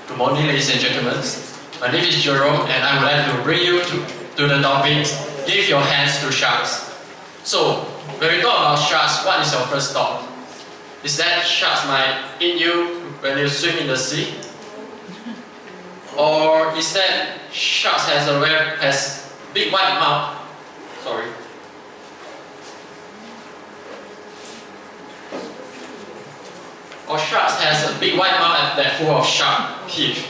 Good morning, ladies and gentlemen. My name is Jerome, and I would like to bring you to the topic, give your hands to sharks. So, when we talk about sharks, what is your first thought? Is that sharks might eat you when you swim in the sea? Or is that sharks has big white mouth? Sorry. Or sharks has a big white mouth that full of sharp teeth.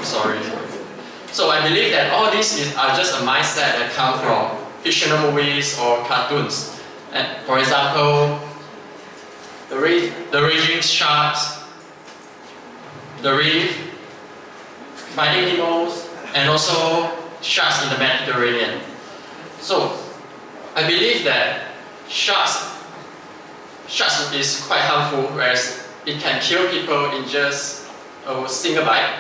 Sorry. So I believe that all these are just a mindset that come from fictional movies or cartoons. And for example, the raging sharks, the reef, finding Nemos, and also sharks in the Mediterranean. So I believe that sharks is quite harmful, whereas it can kill people in just a single bite.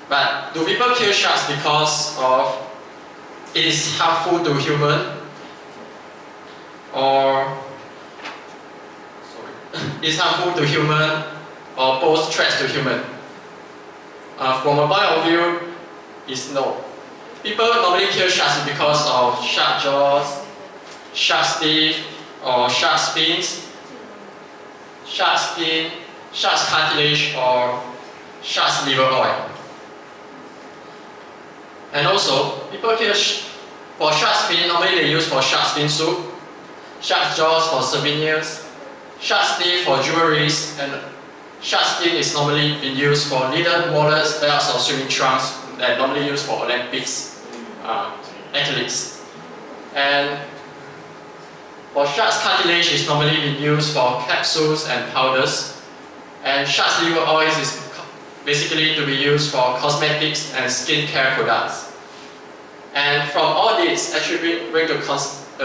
But do people kill sharks because of it is harmful to human, or is harmful to human, or pose threats to human? From a point of view, is no. People normally kill sharks because of shark jaws, shark teeth, or shark fins, shark skin, shark cartilage, or shark liver oil. And also, people kill for shark fin, normally they use for shark fin soup, shark jaws for souvenirs, shark teeth for jewelries, and shark skin is normally been used for leather wallets, belts, or swimming trunks that normally used for Olympics athletes. And for shark's cartilage is normally been used for capsules and powders, and shark's liver oil is basically to be used for cosmetics and skincare products. And from all this, actually bring to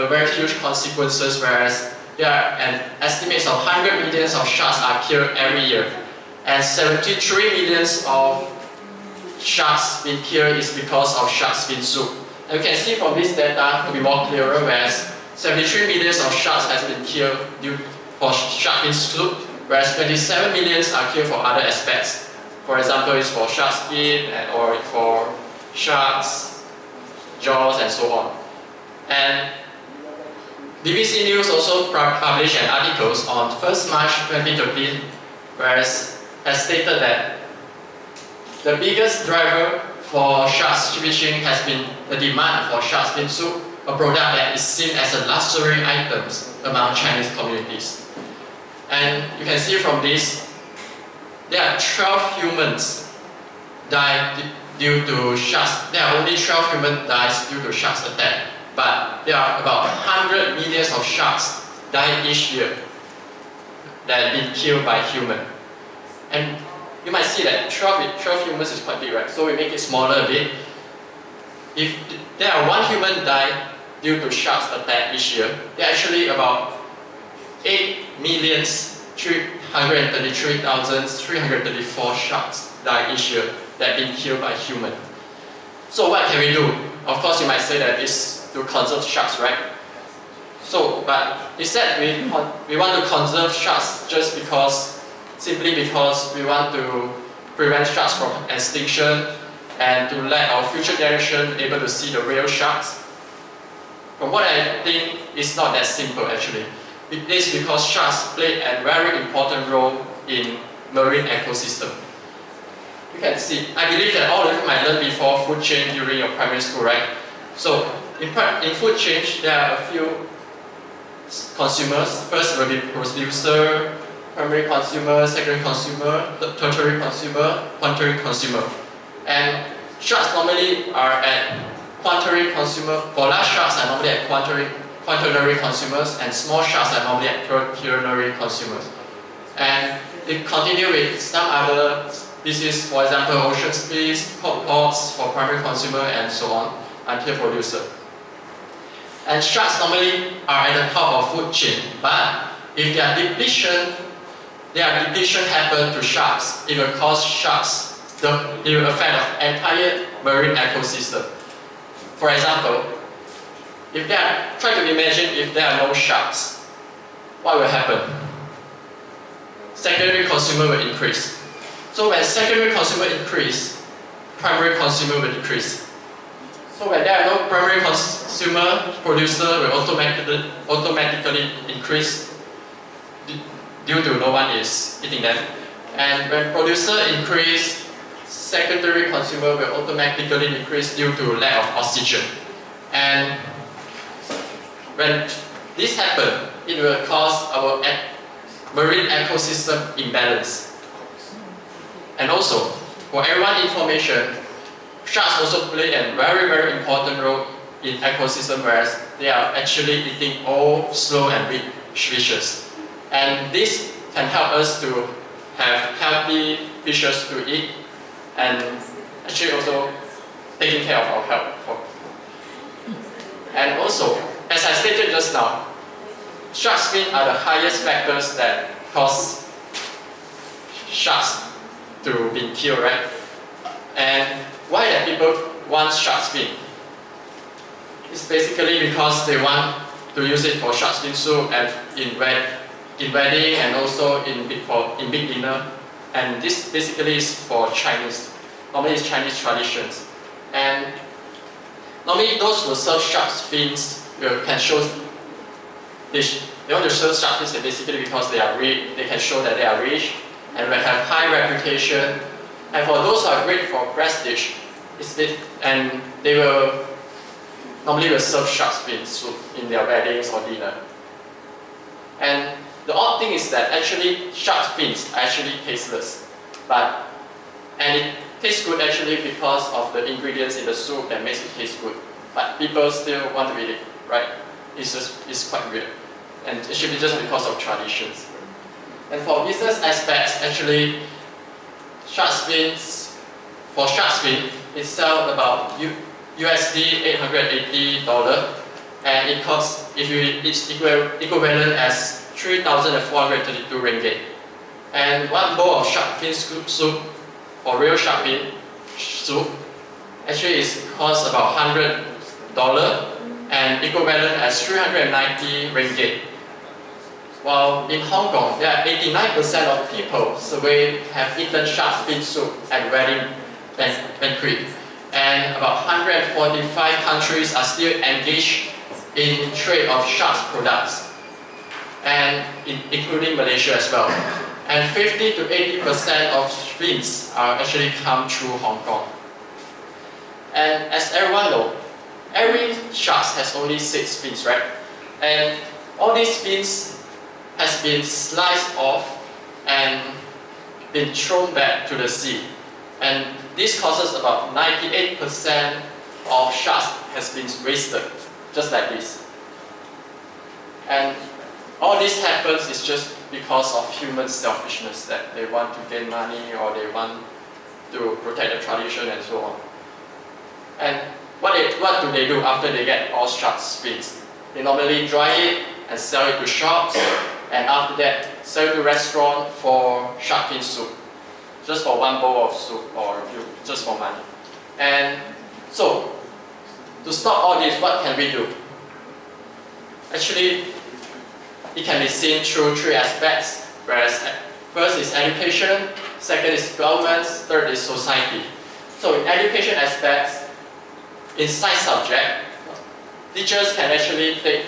very huge consequences, whereas there are an estimates of 100 millions of sharks are killed every year, and 73 millions of sharks being killed is because of shark fin soup. And you can see from this data to be more clearer, whereas 73 millions of sharks has been killed due for shark fin soup, whereas 27 millions are killed for other aspects. For example, it's for shark skin or for sharks, jaws, and so on. And BBC News also published an article on 1st March 2013, whereas has stated that the biggest driver for shark fishing has been the demand for shark fin soup, a product that is seen as a luxury item among Chinese communities. And you can see from this, there are 12 humans die due to sharks. There are only 12 humans dies due to sharks attack, but there are about 100 millions of sharks die each year that have been killed by humans. And you might see that 12 humans is quite big, right? So we make it smaller a bit. If there are one human die due to sharks attack each year, there are actually about 8,333,334 sharks die each year that have been killed by humans. So what can we do? Of course, you might say that it's to conserve sharks, right? So, but instead we want to conserve sharks just simply because we want to prevent sharks from extinction and to let our future generation able to see the real sharks. From what I think, it's not that simple actually. It is because sharks play a very important role in marine ecosystem. You can see, I believe that all of you might learn before food chain during your primary school, right? So in food chain, there are a few consumers. First will be producer, primary consumer, secondary consumer, tertiary consumer, quaternary consumer. And sharks normally are at quaternary consumer. For large sharks are normally at quaternary consumers, and small sharks are normally at tertiary consumers. And they continue with some other species, for example, ocean species, pods for primary consumer, and so on, until producer. And sharks normally are at the top of food chain, but if their depletion happen to sharks, it will cause sharks, it will affect the entire marine ecosystem. For example, try to imagine if there are no sharks, what will happen? Secondary consumer will increase. So when secondary consumer increase, primary consumer will decrease. So when there are no primary consumer, producer will automatically increase due to no one is eating them. And when producer increase, secondary consumer will automatically decrease due to lack of oxygen. And when this happens, it will cause our marine ecosystem imbalance. And also, for everyone information, sharks also play a very, very important role in ecosystem, whereas they are actually eating all slow and big fishes. And this can help us to have healthy fishes to eat and actually also taking care of our health. And also, as I stated just now, shark's fin are the highest factors that cause sharks to be killed, right? And why do people want shark's fin? It's basically because they want to use it for shark's fin soup and in wedding and also in big dinner. And this basically is for Chinese. Normally it's Chinese traditions. And normally those who serve shark's fins can show they want to serve shark fins basically because they are rich. They can show that they are rich and will have high reputation. And for those who are great for prestige, and they will normally serve shark's fin soup in their weddings or dinner. And the odd thing is that actually shark's fins are actually tasteless, and it tastes good actually because of the ingredients in the soup that makes it taste good. But people still want to eat it, right? It's quite weird, and it should be just because of traditions. And for business aspects, actually, shark's fin, it sells about USD $880, and it costs, it's equivalent as 3,432 ringgit. And one bowl of shark fin soup, or real shark fin soup, actually costs about $100 and equivalent as 390 ringgit. While in Hong Kong, there are 89% of people surveyed have eaten shark fin soup at wedding banquet, and about 145 countries are still engaged in trade of shark products, and including Malaysia as well. And 50 to 80% of fins are actually come through Hong Kong. And as everyone knows, every shark has only 6 fins, right? And all these fins has been sliced off and been thrown back to the sea. And this causes about 98% of sharks has been wasted, just like this. And all this happens is just because of human selfishness, that they want to gain money or they want to protect the tradition and so on. And what do they do after they get all shark's fins? They normally dry it and sell it to shops, and after that sell it to restaurants for shark fin soup, just for one bowl of soup or a few, just for money. And so, to stop all this, what can we do? Actually, it can be seen through 3 aspects, whereas first is education, second is governments, third is society. So in education aspects, in science subject, teachers can actually take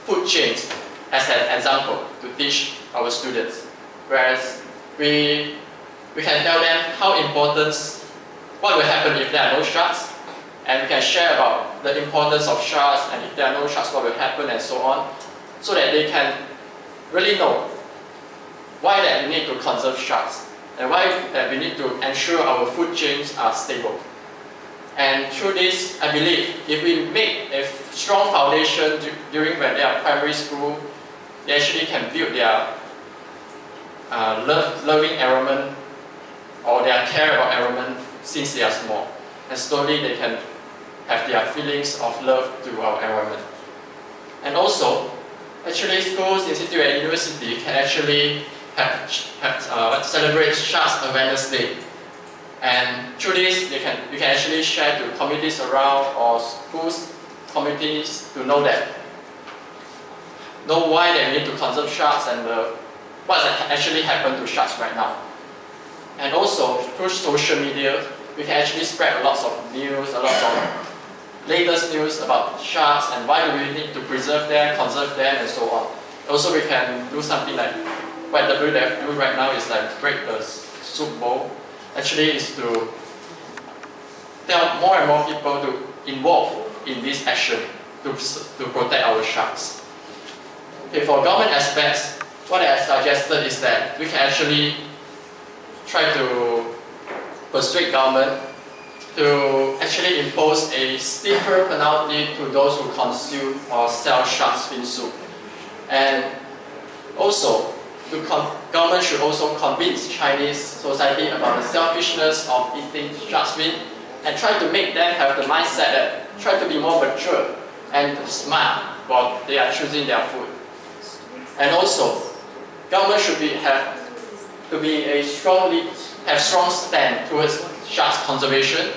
food chains as an example to teach our students, whereas we can tell them how important, what will happen if there are no sharks, and we can share about the importance of sharks, and if there are no sharks, what will happen, and so on, so that they can really know why that we need to conserve sharks, and why that we need to ensure our food chains are stable. And through this, I believe, if we make a strong foundation during when they are primary school, they actually can build their loving environment or their care about environment since they are small. And slowly they can have their feelings of love to our environment. And also, actually schools, institutes and university can actually celebrate Sharks Awareness Day. And through this, we can actually share to communities around or schools, communities to know why they need to conserve sharks and what's actually happened to sharks right now. And also, through social media, we can actually spread lots of news, a lot of latest news about sharks and why do we need to preserve them, conserve them, and so on. Also, we can do something like what the WWF do right now is like break the soup bowl. Actually, is to tell more and more people to involve in this action to protect our sharks. Okay, for government aspects, what I suggested is that we can actually try to persuade government to actually impose a stiffer penalty to those who consume or sell shark fin soup. And also, government should also convince Chinese society about the selfishness of eating shark fin and try to make them have the mindset that try to be more mature and smart while they are choosing their food. And also, government should have strong stand towards sharks conservation,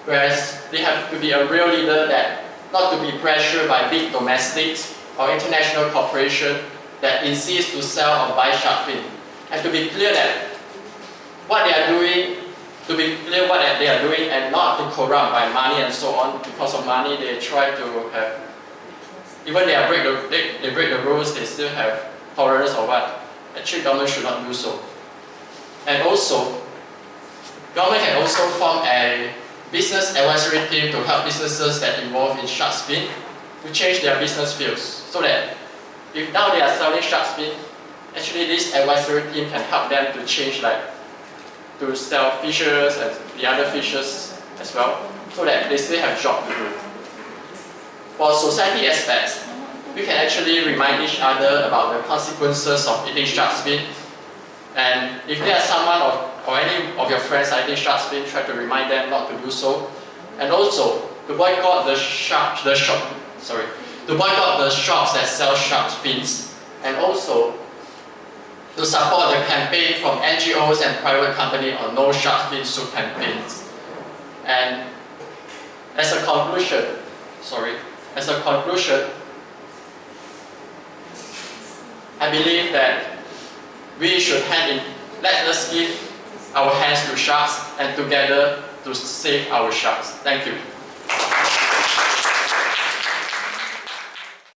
whereas they have to be a real leader that not to be pressured by big domestics or international corporation that insist to sell or buy shark fin, and to be clear that what they are doing, and not to corrupt by money and so on. Because of money, they try to have, even they break the rules, they still have tolerance or what. Actually, government should not do so. And also, government can also form a business advisory team to help businesses that involve in shark fin to change their business fields, so that if now they are selling shark fin, actually this advisory team can help them to change, like to sell fishes and the other fishes as well, so that they still have job to do. For society aspects, we can actually remind each other about the consequences of eating shark fin. And if there are someone or any of your friends are eating shark fin, try to remind them not to do so. And also, to boycott the shops that sell shark fins. And also, to support the campaign from NGOs and private companies on no shark fin soup campaigns. And as a conclusion, I believe that we should let us give our hands to sharks and together to save our sharks. Thank you.